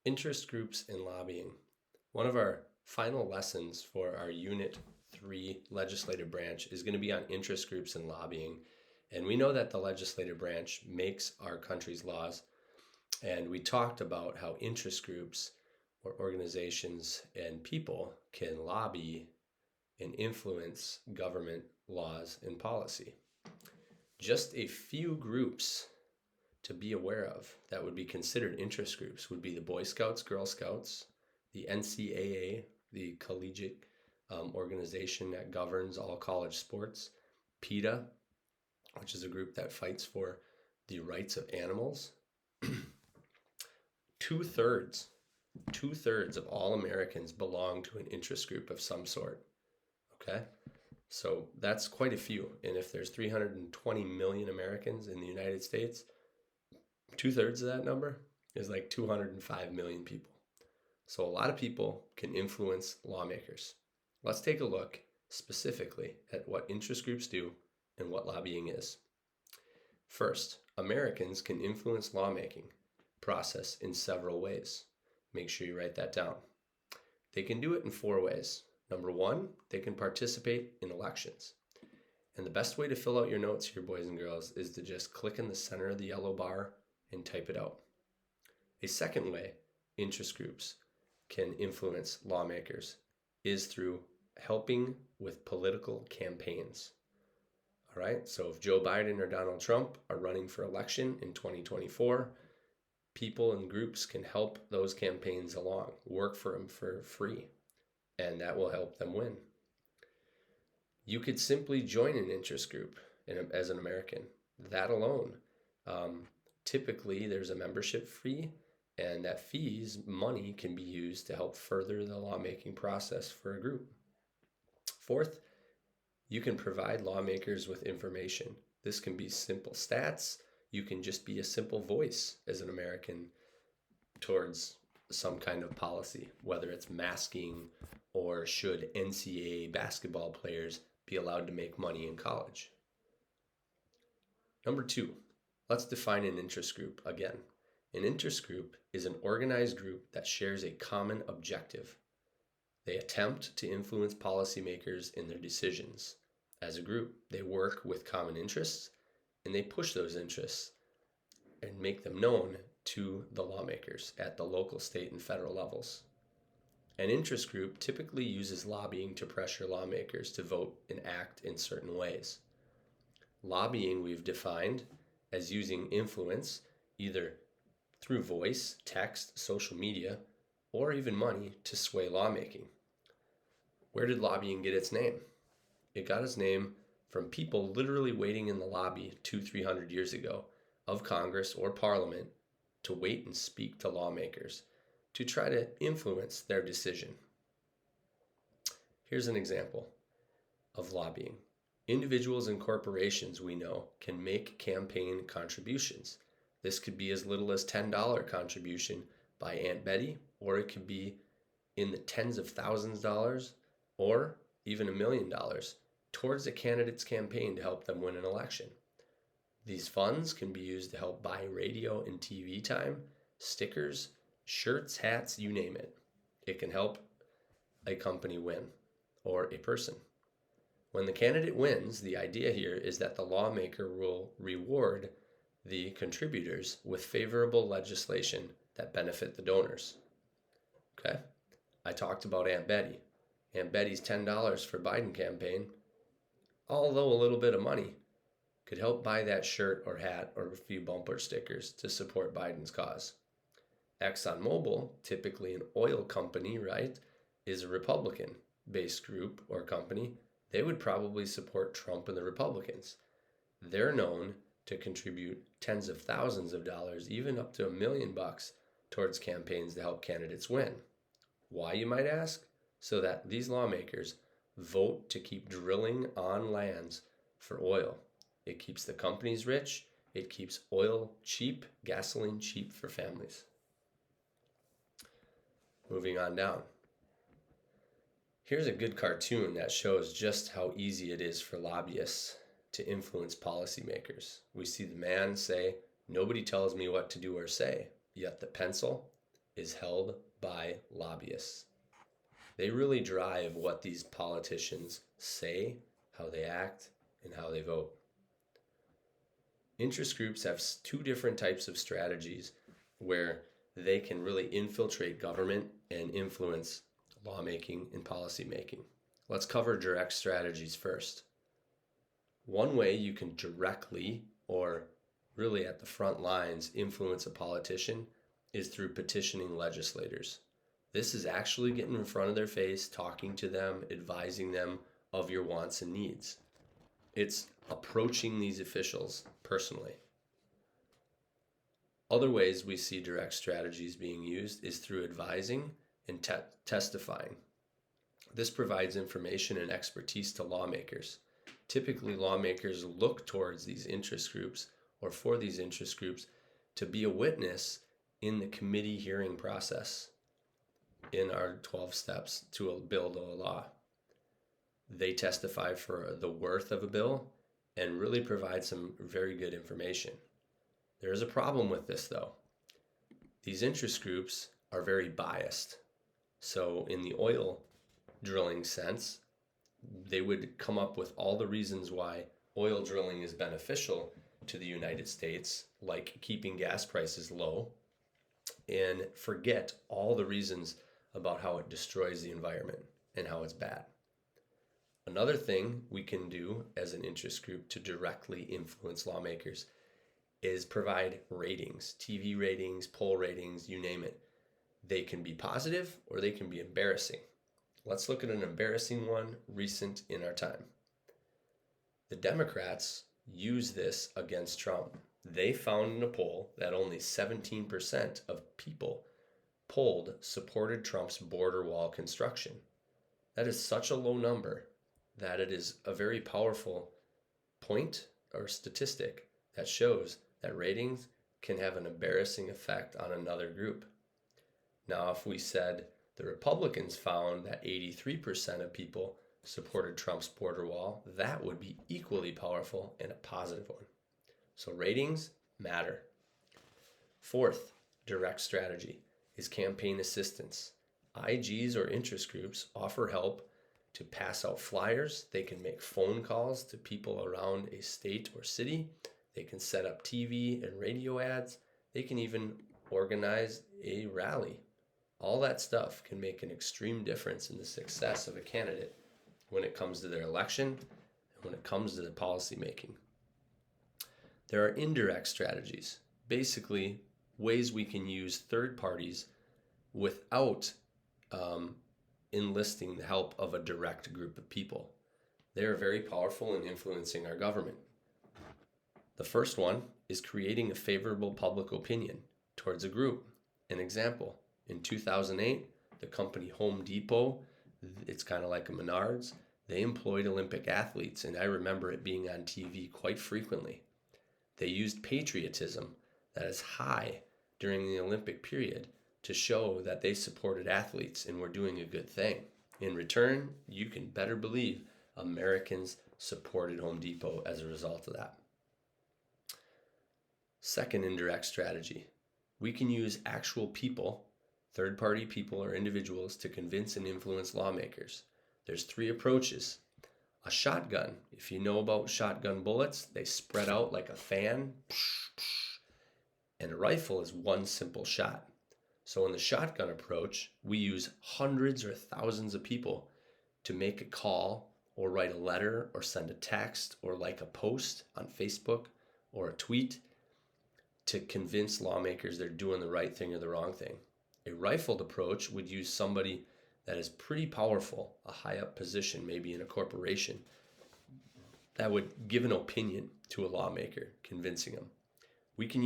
Interest groups and lobbying. One of our final lessons for our Unit 3 legislative branch is going to be on interest groups and lobbying. And we know that the legislative branch makes our country's laws. And we talked about how interest groups or organizations and people can lobby and influence government laws and policy. Just a few groups to be aware of that would be considered interest groups would be the Boy Scouts, Girl Scouts, the NCAA, the collegiate organization that governs all college sports, PETA, which is a group that fights for the rights of animals. Two-thirds of all Americans belong to an interest group of some sort. Okay? So that's quite a few. And if there's 320 million Americans in the United States, two-thirds of that number is like 205 million people. So a lot of people can influence lawmakers. Let's take a look specifically at what interest groups do and what lobbying is. First, Americans can influence lawmaking process in several ways. Make sure you write that down. They can do it in 4 ways. Number 1, they can participate in elections. And the best way to fill out your notes here, boys and girls, is to just click in the center of the yellow bar and type it out. A second way interest groups can influence lawmakers is through helping with political campaigns. All right, so if Joe Biden or Donald Trump are running for election in 2024, people and groups can help those campaigns along, work for them for free, and that will help them win. You could simply join an interest group as an American. That alone. Typically, there's a membership fee, and that fee's money can be used to help further the lawmaking process for a group. Fourth, you can provide lawmakers with information. This can be simple stats. You can just be a simple voice as an American towards some kind of policy, whether it's masking or should NCAA basketball players be allowed to make money in college. Number 2, let's define an interest group again. An interest group is an organized group that shares a common objective. They attempt to influence policymakers in their decisions. As a group, they work with common interests and they push those interests and make them known to the lawmakers at the local, state, and federal levels. An interest group typically uses lobbying to pressure lawmakers to vote and act in certain ways. Lobbying we've defined as using influence either through voice, text, social media, or even money to sway lawmaking. Where did lobbying get its name? It got its name from people literally waiting in the lobby 200-300 years ago of Congress or Parliament to wait and speak to lawmakers to try to influence their decision. Here's an example of lobbying. Individuals and corporations we know can make campaign contributions. This could be as little as $10 contribution by Aunt Betty, or it could be in the tens of thousands of dollars, or even $1 million towards a candidate's campaign to help them win an election. These funds can be used to help buy radio and TV time, stickers, shirts, hats, you name it. It can help a company win, or a person. When the candidate wins, the idea here is that the lawmaker will reward the contributors with favorable legislation that benefit the donors. Okay? I talked about Aunt Betty. Aunt Betty's $10 for Biden campaign, although a little bit of money, could help buy that shirt or hat or a few bumper stickers to support Biden's cause. ExxonMobil, typically an oil company, right, is a Republican-based group or company. They would probably support Trump and the Republicans. They're known to contribute tens of thousands of dollars, even up to $1 million towards campaigns to help candidates win. Why, you might ask? So that these lawmakers vote to keep drilling on lands for oil. It keeps the companies rich. It keeps oil cheap, gasoline cheap for families. Moving on down. Here's a good cartoon that shows just how easy it is for lobbyists to influence policymakers. We see the man say, "Nobody tells me what to do or say," yet the pencil is held by lobbyists. They really drive what these politicians say, how they act, and how they vote. Interest groups have two different types of strategies where they can really infiltrate government and influence lawmaking and policymaking. Let's cover direct strategies first. One way you can directly, or really at the front lines, influence a politician is through petitioning legislators. This is actually getting in front of their face, talking to them, advising them of your wants and needs. It's approaching these officials personally. Other ways we see direct strategies being used is through advising and testifying. This provides information and expertise to lawmakers. Typically, lawmakers look towards these interest groups or for these interest groups to be a witness in the committee hearing process in our 12 steps to build a law. They testify for the worth of a bill and really provide some very good information. There is a problem with this, though. These interest groups are very biased. So in the oil drilling sense, they would come up with all the reasons why oil drilling is beneficial to the United States, like keeping gas prices low, and forget all the reasons about how it destroys the environment and how it's bad. Another thing we can do as an interest group to directly influence lawmakers is provide ratings, TV ratings, poll ratings, you name it. They can be positive or they can be embarrassing. Let's look at an embarrassing one recent in our time. The Democrats use this against Trump. They found in a poll that only 17% of people polled supported Trump's border wall construction. That is such a low number that it is a very powerful point or statistic that shows that ratings can have an embarrassing effect on another group. Now, if we said the Republicans found that 83% of people supported Trump's border wall, that would be equally powerful and a positive one. So ratings matter. Fourth direct strategy is campaign assistance. IGs or interest groups offer help to pass out flyers. They can make phone calls to people around a state or city. They can set up TV and radio ads. They can even organize a rally. All that stuff can make an extreme difference in the success of a candidate when it comes to their election and when it comes to the policy making. There are indirect strategies, basically ways we can use third parties without enlisting the help of a direct group of people. They are very powerful in influencing our government. The first one is creating a favorable public opinion towards a group. An example, in 2008, the company Home Depot, it's kind of like a Menards, they employed Olympic athletes, and I remember it being on TV quite frequently. They used patriotism that is high during the Olympic period to show that they supported athletes and were doing a good thing. In return, you can better believe Americans supported Home Depot as a result of that. Second indirect strategy, we can use actual people, third-party people or individuals, to convince and influence lawmakers. There's three approaches. A shotgun, if you know about shotgun bullets, they spread out like a fan, and a rifle is one simple shot. So in the shotgun approach, we use hundreds or thousands of people to make a call or write a letter or send a text or like a post on Facebook or a tweet to convince lawmakers they're doing the right thing or the wrong thing. A rifled approach would use somebody that is pretty powerful, a high up position, maybe in a corporation, that would give an opinion to a lawmaker, convincing them. We can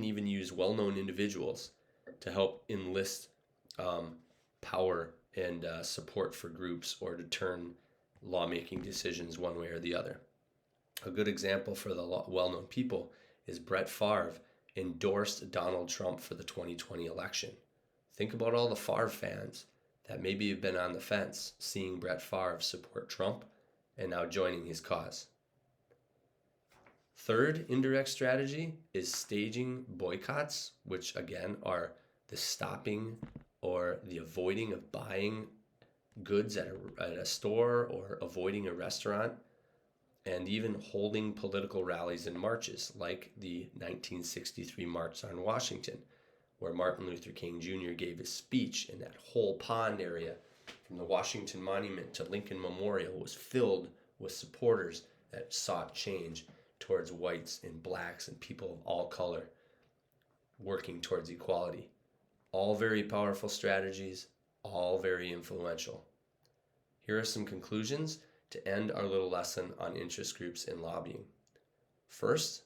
even use well-known individuals to help enlist power and support for groups or to turn lawmaking decisions one way or the other. A good example for the well-known people is Brett Favre endorsed Donald Trump for the 2020 election. Think about all the Favre fans that maybe have been on the fence seeing Brett Favre support Trump and now joining his cause. Third indirect strategy is staging boycotts, which again are the stopping or the avoiding of buying goods at a store or avoiding a restaurant, and even holding political rallies and marches like the 1963 March on Washington, where Martin Luther King Jr. gave his speech, and that whole pond area from the Washington Monument to Lincoln Memorial was filled with supporters that sought change towards whites and blacks and people of all color working towards equality. All very powerful strategies, all very influential. Here are some conclusions to end our little lesson on interest groups and lobbying. First,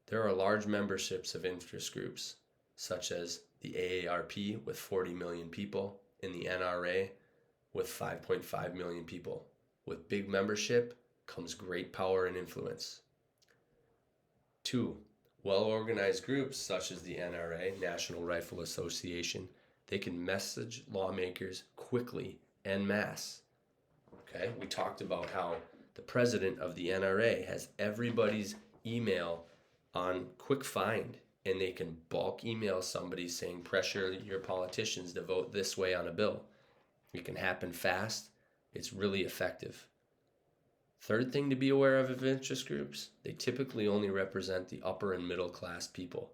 there are large memberships of interest groups, such as the AARP with 40 million people and the NRA with 5.5 million people. With big membership comes great power and influence. 2, well-organized groups such as the NRA, National Rifle Association, they can message lawmakers quickly en masse. Okay, we talked about how the president of the NRA has everybody's email on quick find, and they can bulk email somebody saying pressure your politicians to vote this way on a bill. It can happen fast. It's really effective. Third thing to be aware of interest groups, they typically only represent the upper and middle class people.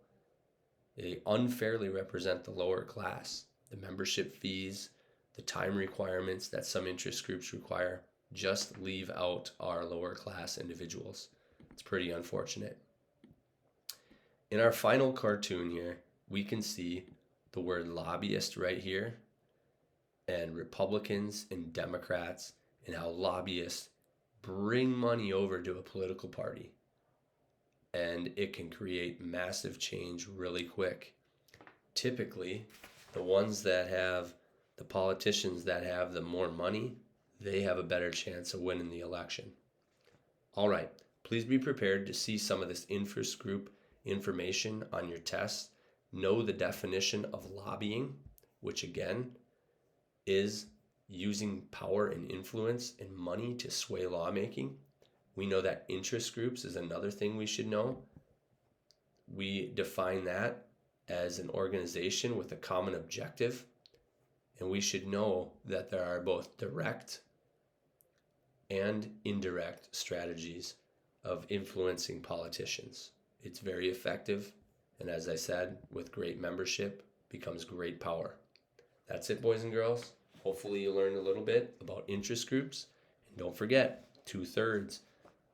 They unfairly represent the lower class. The membership fees, the time requirements that some interest groups require just leave out our lower class individuals. It's pretty unfortunate. In our final cartoon here, we can see the word lobbyist right here, and Republicans and Democrats, and how lobbyists bring money over to a political party. And it can create massive change really quick. Typically, the politicians that have the more money, they have a better chance of winning the election. All right, please be prepared to see some of this interest group information on your test. Know the definition of lobbying, which again is using power and influence and money to sway lawmaking. We know that interest groups is another thing we should know. We define that as an organization with a common objective, and we should know that there are both direct and indirect strategies of influencing politicians. It's very effective, and as I said, with great membership becomes great power. That's it, boys and girls. Hopefully you learned a little bit about interest groups, and don't forget, 2/3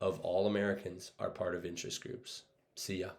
of all Americans are part of interest groups. See ya.